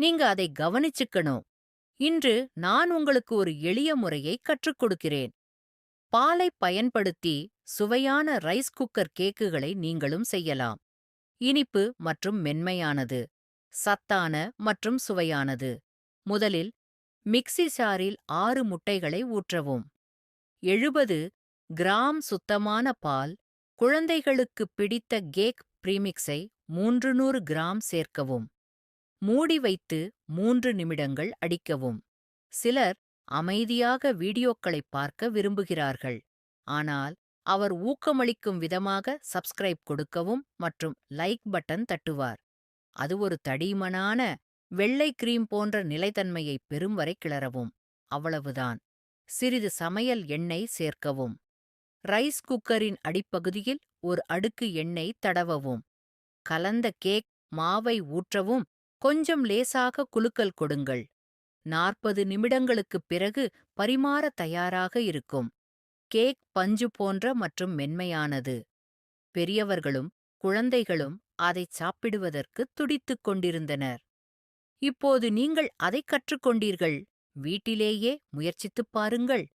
நீங்க அதை கவனிச்சுக்கணும். இன்று நான் உங்களுக்கு ஒரு எளிய முறையை கற்றுக் கொடுக்கிறேன். பாலை பயன்படுத்தி சுவையான ரைஸ் குக்கர் கேக்குகளை நீங்களும் செய்யலாம். இனிப்பு மற்றும் மென்மையானது, சத்தான மற்றும் சுவையானது. முதலில் மிக்ஸி ஜாரில் 6 முட்டைகளை ஊற்றவும். 70 கிராம் சுத்தமான பால், குழந்தைகளுக்கு பிடித்த கேக் பிரீமிக்ஸை 300 கிராம் சேர்க்கவும். மூடி வைத்து 3 நிமிடங்கள் அடிக்கவும். சிலர் அமைதியாக வீடியோக்களைப் பார்க்க விரும்புகிறார்கள், ஆனால் அவர் ஊக்கமளிக்கும் விதமாக சப்ஸ்கிரைப் கொடுக்கவும் மற்றும் லைக் பட்டன் தட்டுவார். அது ஒரு தடிமனான வெள்ளை கிரீம் போன்ற நிலைத்தன்மையை பெறும் வரை கிளறவும். அவ்வளவுதான். சிறிது சமையல் எண்ணெய் சேர்க்கவும். ரைஸ் குக்கரின் அடிப்பகுதியில் ஒரு அடுக்கு எண்ணெய் தடவவும். கலந்த கேக் மாவை ஊற்றவும். கொஞ்சம் லேசாக குலுக்கல் கொடுங்கள். 40 நிமிடங்களுக்குப் பிறகு பரிமாற தயாராக இருக்கும். கேக் பஞ்சு போன்ற மற்றும் மென்மையானது. பெரியவர்களும் குழந்தைகளும் அதைச் சாப்பிடுவதற்கு துடித்துக் கொண்டிருந்தனர். இப்போது நீங்கள் அதைக் கற்றுக்கொண்டீர்கள். வீட்டிலேயே முயற்சித்துப் பாருங்கள்.